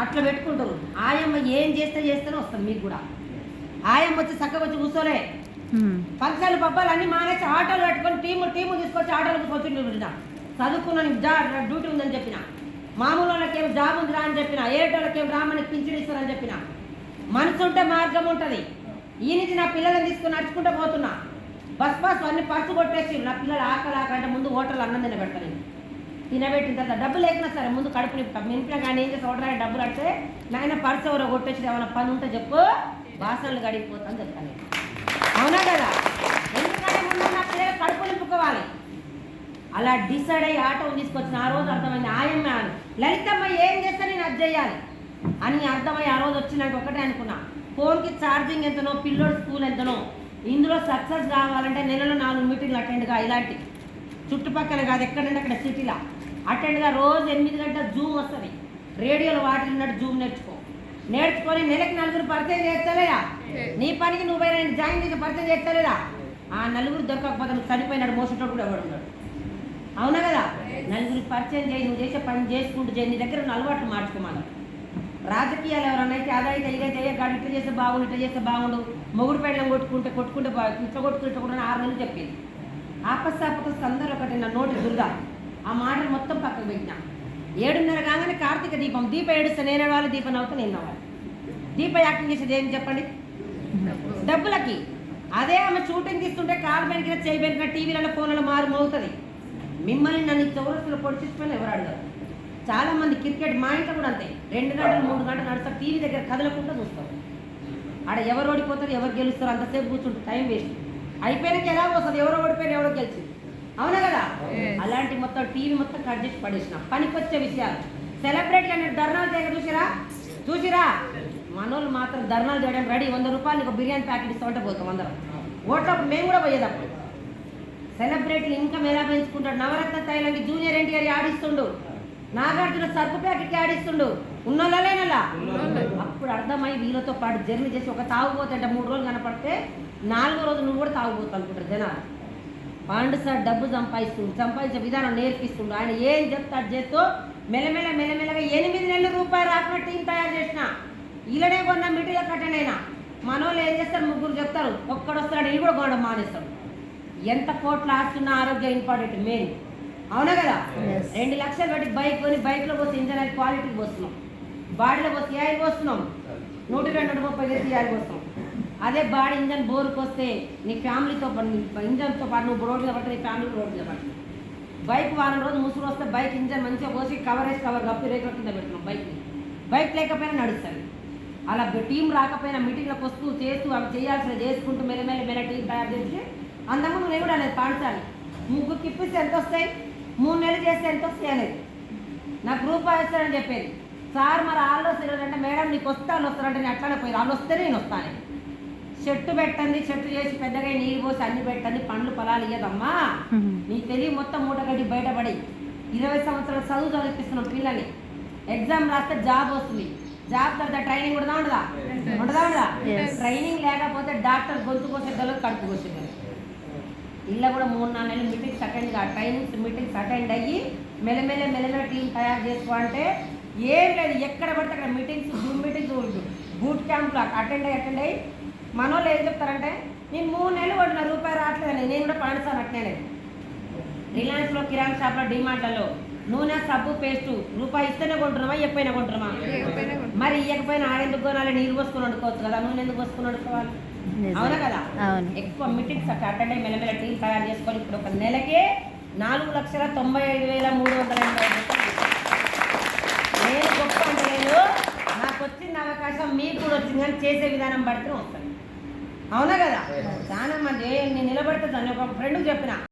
అట్లా పెట్టుకుంటారు. ఆయమ్మ ఏం చేస్తేనే వస్తుంది మీకు కూడా. ఆయమ్మ వచ్చి చక్కగా వచ్చి కూర్చోలే, ఫంక్షన్లు పబ్బాలు అన్నీ మానేసి ఆటోలు పెట్టుకొని టీము తీసుకొచ్చి ఆటోలకు కూర్చుంటున్నా. చదువుకున్న డ్యూటీ ఉందని చెప్పిన, మామూలు వాళ్ళకేం జాబ్ ఉందిరా అని చెప్పిన, ఏటోళ్ళకేం రామని పింఛన్ ఇస్తారని చెప్పిన. మనసు ఉంటే మార్గం ఉంటుంది. ఈ నుంచి నా పిల్లలను తీసుకుని నడుచుకుంటూ పోతున్నా. బస్ అన్ని పర్సు కొట్టేసి నా పిల్లలు ఆకలాకంటే ముందు హోటల్ అన్నం తినబెడతాను. తినబెట్టిన తర్వాత డబ్బు లేకున్నా సరే ముందు కడుపు నింపిన కానీ ఏం చేసి హోటల్ డబ్బులు అంటే నాయన పర్సు ఎవరో కొట్టేసి ఏమైనా పని ఉంటే చెప్పు, వాసనలు గడిగిపోతాను చెప్తాను. అవునా కదా? ఎందుకంటే ముందు నా పిల్లలు కడుపు నింపుకోవాలి. అలా డిసైడ్ అయ్యి ఆటోని తీసుకొచ్చిన ఆ రోజు అర్థమైంది, ఆయమ్మ లలితమ్మ ఏం చేస్తే నేను అది చేయాలి అని అర్థమయ్యి ఆ రోజు వచ్చినాక ఒకటే అనుకున్నా, ఫోన్కి ఛార్జింగ్ ఎంతనో, పిల్లోడు స్కూల్ ఎంతనో, ఇందులో సక్సెస్ కావాలంటే నెలలో 4 మీటింగ్లు అటెండ్గా, ఇలాంటి చుట్టుపక్కల కాదు ఎక్కడంటే అక్కడ సిటీలో అటెండ్గా రోజు 8 గంటల జూమ్ వస్తుంది. రేడియోలో వాటిని ఉన్నట్టు జూమ్ నేర్చుకొని నెలకి 4 పరిచయం చేస్తలేదా? నీ పనికి నువ్వు జాయిన్ చేసి పరిచయం చేస్తలేదా? ఆ 4 దొరకకపోతే నువ్వు చనిపోయినాడు, మోసేటోడు కూడా ఎవడు ఉన్నాడు. అవునా కదా? 4 పరిచయం చేయి, నువ్వు చేసే పని చేసుకుంటూ చేయి, నీ దగ్గర ఉన్న అలవాట్లు మార్చుకోమని. రాజకీయాలు ఎవరన్నా అయితే అదైతే ఇదే చేయగాడు, ఇట్లా చేస్తే బాగుండు, ఇట్లా చేస్తే బాగుండు, మొగుడు పెళ్ళం కొట్టుకుంటే ఇట్లా కొట్టుకుంటే 6 నెలలు చెప్పింది. ఆపస్సాపకస్ అందరూ ఒకటి నా నోటి దుర్గా ఆ మాటలు మొత్తం పక్కకు పెట్టినా. 7:30 కాగానే కార్తీక దీపం ఏడుస్తే నేను వాళ్ళు, దీపం అవుతా నేను అవ్వాలి. దీప యాక్టింగ్ చేసేది ఏం చెప్పండి? డబ్బులకి. అదే ఆమె షూటింగ్ తీస్తుంటే కాలు బెనికిన చేయి బెనికిన టీవీలలో ఫోన్లలో మోగుతుంది. మిమ్మల్ని నన్ను చౌరస్తులు పొడిచిపోయిన ఎవరు అడగారు? చాలామంది క్రికెట్, మా ఇంట్లో కూడా అంతే, 2 గంటలు 3 గంటలు నడుస్తారు, టీవీ దగ్గర కదలకుండా చూస్తారు. ఆడ ఎవరు ఓడిపోతారు ఎవరు గెలుస్తారు అంతసేపు కూర్చుంటారు, టైం వేస్ట్. అయిపోయినాక ఎలా వస్తుంది, ఎవరో ఓడిపోయిన ఎవరో గెలిచి. అవునా కదా? అలాంటి మొత్తం టీవీ మొత్తం కట్ చేసి పడేసిన. పనికొచ్చే విషయాలు సెలబ్రిటీ అనేది ధర్నాలు చేయక చూసిరా మనోళ్ళు మాత్రం ధర్నాలు చేయడానికి రెడీ. 100 రూపాయలు ఒక బిర్యానీ ప్యాకెట్ ఇస్తామంటే పోతాం అందరం. ఓట్లకు మేము కూడా పోయేటప్పుడు సెలబ్రిటీలు ఇంకా ఎలా పెంచుకుంటాడు. నవరత్న తైలంకి జూనియర్ ఎన్టీఆర్ ఆడిస్తుండు, నాగార్జున సర్పు ప్యాకెట్కి ఆడిస్తుండు, ఉన్నోళ్ళ లేనలా. అప్పుడు అర్థమై వీళ్ళతో పాటు జర్నీ చేసి ఒక తాగుపోతే 3 రోజులు కనపడితే 4వ రోజు నువ్వు కూడా తాగుపోతా అనుకుంటారు జనాలు. పాండు సార్ డబ్బు సంపాదించే విధానం నేర్పిస్తుండు. ఆయన ఏం చెప్తాడు చేస్తూ మెల్లమెల్లగా 8 నెలల రూపాయలు రాకుండా టీం తయారు చేసిన. ఇలానే కొన్న మీటింగ్లో కట్టండి. అయినా మనోళ్ళు ఏం చేస్తారు, 3 చెప్తారు, ఒక్కడొస్తాడు, ఇవి కూడా కొనడం మానేస్తాడు. ఎంత కోట్ల ఆస్తున్నా ఆరోగ్యం ఇంపార్టెంట్ మెయిన్. అవునా కదా? 2 లక్షలు పెట్టి బైక్ కొని బైక్లో పోతే ఇంజన్ ఆయిల్ క్వాలిటీకి పోస్తున్నాం, బాడీలో పోతే ఆయిల్ పోస్తున్నాం, 120-130 ఆయిల్ పోస్తున్నాం. అదే బాడీ ఇంజన్ బోరుకు వస్తే నీ ఫ్యామిలీతో ఇంజన్తో పాటు నువ్వు రోడ్డు మీద పడితే నీ ఫ్యామిలీ రోడ్డు మీద పడుతుంది. బైక్ వారం రోజు ముసుగు వస్తే బైక్ ఇంజన్ మంచిగా పోసి కవర్ కప్పి రేకుల కింద పెడుతున్నాం. బైక్ లేకపోయినా నడుస్తుంది. అలా టీం రాకపోయినా మీటింగ్లకు వస్తూ చేస్తూ అవి చేయాల్సిన చేసుకుంటూ మెల్ల టీం తయారు చేసి అందము నువ్వు కూడా అనేది పాడుతాను. 3 ఇప్పిస్తే ఎంత వస్తాయి, 3 నెలలు చేస్తే ఎంత వస్తాయి అనేది నాకు రూపాయి వస్తారని చెప్పేది. సార్ మరి వాళ్ళు వస్తారు అంటే, మేడం నీకు వాళ్ళు వస్తారంటే నేను అట్లానే పోయి వాళ్ళు వస్తే నేను వస్తాను. చెట్టు పెట్టండి, చెట్టు చేసి పెద్దగా నీళ్ళు పోసి అన్ని పెట్టండి, పండ్లు పొలాలు ఇయ్యదమ్మా. నీ తెలివి మొత్తం మూటగడ్డి బయటపడి 20 సంవత్సరాలు చదువు చదివిస్తున్నాం పిల్లల్ని. ఎగ్జామ్ రాస్తే జాబ్ వస్తుంది, జాబ్ తర్వాత ట్రైనింగ్ ఉండదా? ట్రైనింగ్ లేకపోతే డాక్టర్ గొంతు కోసేద్దలు కడుపు కోసేద్దలు. ఇలా కూడా 3-4 నెలలు meetings attend trainings meetings attend అయ్యి మెల్లమెల్ల టీం తయారు చేసుకో అంటే ఏం లేదు. ఎక్కడ పడితే అక్కడ మీటింగ్స్, జూమ్ మీటింగ్స్, బూట్ క్యాంపులు అటెండ్ అయ్యి మనోళ్ళు ఏం చెప్తారంటే, నేను 3 నెలలు కొట్టిన రూపాయి రావట్లేదని. నేను కూడా పాడుతాను అట్నే. రిలయన్స్లో, కిరాణా షాప్లో, డిమార్ట్లలో నూనె, సబ్బు, పేస్టు రూపాయి ఇస్తేనే కొంటున్నామా, ఎప్పుడైనా కొంటున్నామా? మరి ఇవ్వకపోయినా ఆడెందుకు కొనాలి? నీరు పోసుకొని వండుకోవచ్చు కదా, నూనె ఎందుకు పోసుకొని వండుకోవాలి? అవునా కదా? ఎక్కువ మీటింగ్స్ అటెండ్ అయ్యి మెల్లమెల్ల టీం తయారు చేసుకొని ఇప్పుడు ఒక నెలకే 4,95,385 నేను గొప్ప అంటే లేదు, నాకు వచ్చిన అవకాశం మీకు కూడా వచ్చింది, కానీ చేసే విధానం పడితే వస్తుంది. అవునా కదా? చాలా మంది నేను నిలబడితే దాన్ని ఒక ఫ్రెండ్కి చెప్పిన,